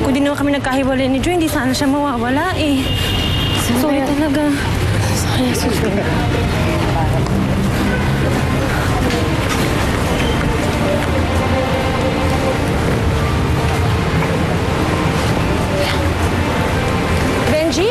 Kung di naman kami nagkahiwalay ni Joy, hindi sana siya mawawala eh. Sorry talaga. Sorry, susunod. Benji?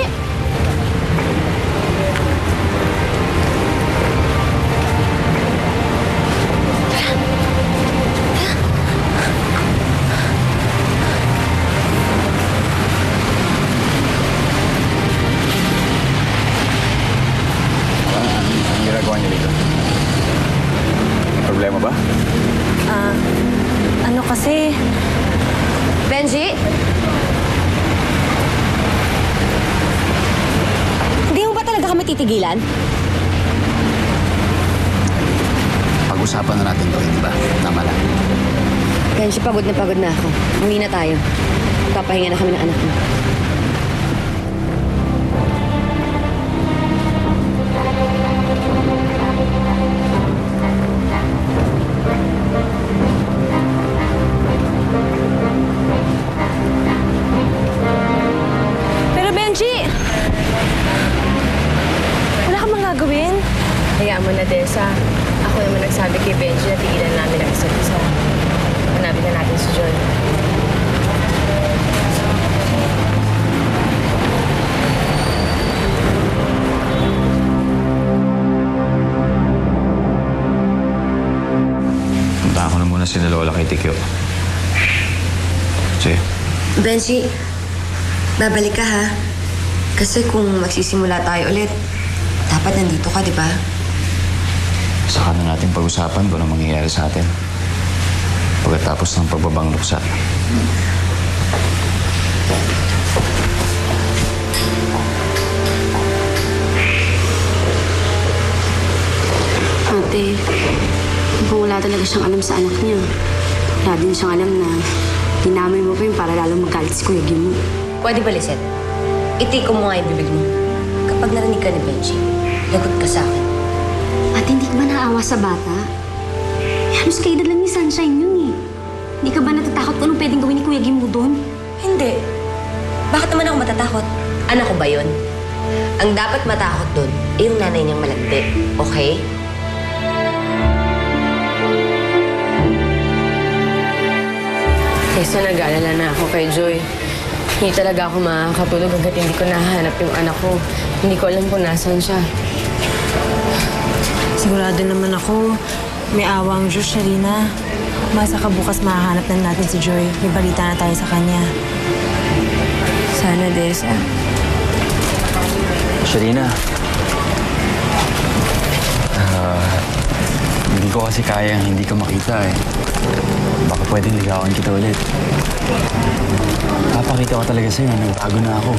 Ang ginagawa niyo dito? Problema ba? Ano kasi... Benji? Hindi mo ba talaga kami titigilan? Pag-usapan na natin to, hindi ba? Tama lang. Benji, pagod na ako. Uwi na tayo. Papahinga na kami ng anak mo. Pero Benji! Wala ka bang gagawin? Hayaan mo na, Desa. Ako naman nagsabi kay Benji na tigilan namin ang isa't isa. Hanapin na natin si Joy. Puntahan ko na muna si Lola kay Tikyo. Sige. Benji, babalik ka ha? Kasi kung magsisimula tayo ulit, dapat nandito ka, di ba? Saka na natin pag-usapan kung ano mangyayari sa atin. Pagkatapos ng pagbabang luksa. Ate, kung wala talaga siyang alam sa anak niya, wala din siyang alam na dinamay mo pa yun para lalong magalit si Kuya Gimo. Pwede ba, Lisette? Itiko mo nga yung bibig mo. Kapag narinig ka ni Benji, lagot ka sa akin. Ate, hindi ka ba naawa sa bata? Halos kaedad lang ni Sunshine yun eh. Hindi ka ba natatakot kung anong pwedeng gawin ni Kuya Gimo doon? Hindi. Bakit naman ako matatakot? Anak ko ba yun? Ang dapat matakot doon ay yung nanay niyang malandi. Okay? Kesa nag-aalala na ako kay Joy. Hindi talaga ako makakatulog hanggat hindi ko nahanap yung anak ko. Hindi ko alam kung nasan siya. Sigurado naman ako, may awang Diyos, Sharina. Masa ka bukas mahahanap na natin si Joy. May balita na tayo sa kanya. Sana, Desa. Sharina. Hindi ko kasi kayang hindi ka makita eh. Baka pwedeng ligawan kita ulit. Papakita ko talaga sa'yo, nagbago na ako.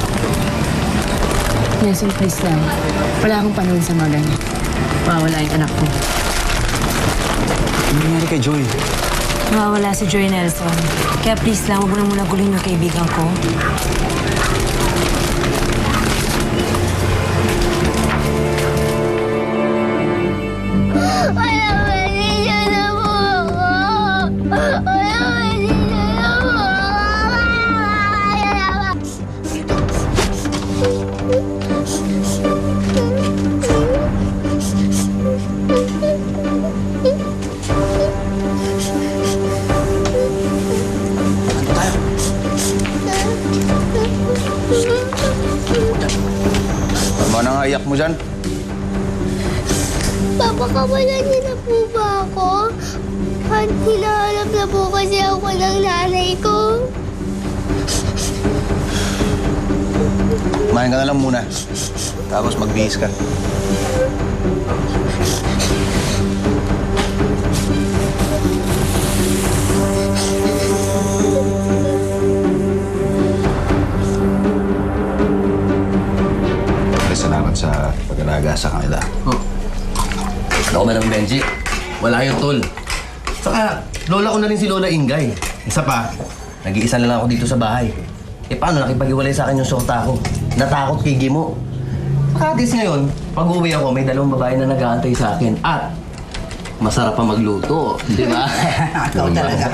Nelson, please lang. Wala akong panahon sa mga ganyan. Mawawala yung anak ko. Ano nangyari kay Joy? Mawawala si Joy Nelson. Kaya please lang, huwag mo na muna gulin yung kaibigan ko. Ano nang iyak mo dyan? Papa, kawalan niyo na po ba ako? Hinahanap na po kasi ako ng nanay ko. Kumain ka na lang muna. Tapos magbihis ka. Salamat sa pag-alaga sa kanila. Ako man ang Benji. Wala yung tol. Saka, lola ko na rin si Lola Ingay. Isa pa, nag-iisa na lang ako dito sa bahay. Eh paano nakipag-iwalay sa akin yung sorta ko? Natakot kay Gimo. Makadis ngayon, pag-uwi ako, may dalawang babae na nag-aantay sa akin. At masarap pa magluto, di ba? Ikaw talaga.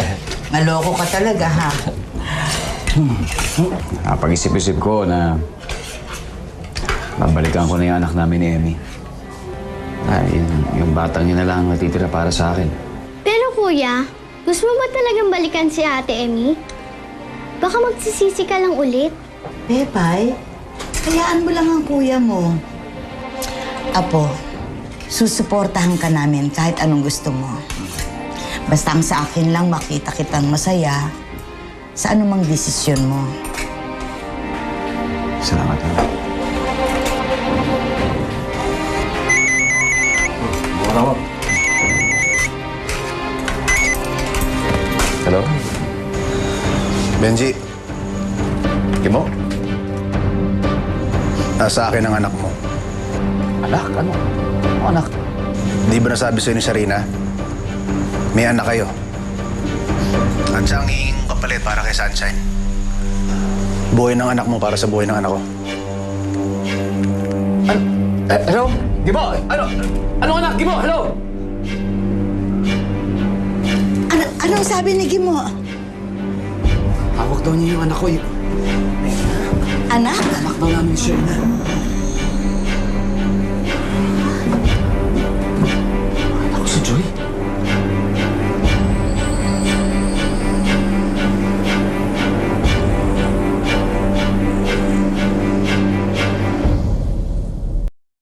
Maloko ka talaga, ha? Pag-isip-isip ko na babalikan ko na yung anak namin ni Emmy. Yung batang yun na lang ang natitira para sa akin. Pero kuya, gusto mo ba talagang balikan si Ate Emmy? Baka magsisisi ka lang ulit. Pepay, hayaan mo lang ang kuya mo. Apo, susuportahan ka namin kahit anong gusto mo. Basta ang sa akin lang makita kitang masaya sa anumang desisyon mo. Salamat na. Hello? Benji, Kimo? Nasa akin ang anak mo. Anak? Ano? Ano anak? Di ba nasabi sa'yo ni Sharina? May anak kayo. At siya ang hihinging kapalit para kay Sunshine. Buhay ng anak mo para sa buhay ng anak ko. Hello? Gibo? Anong anak? Gibo? Hello? Anong sabi ni Gimo? Hawak daw niya yung anak ko. Anak? Anak daw namin siya na.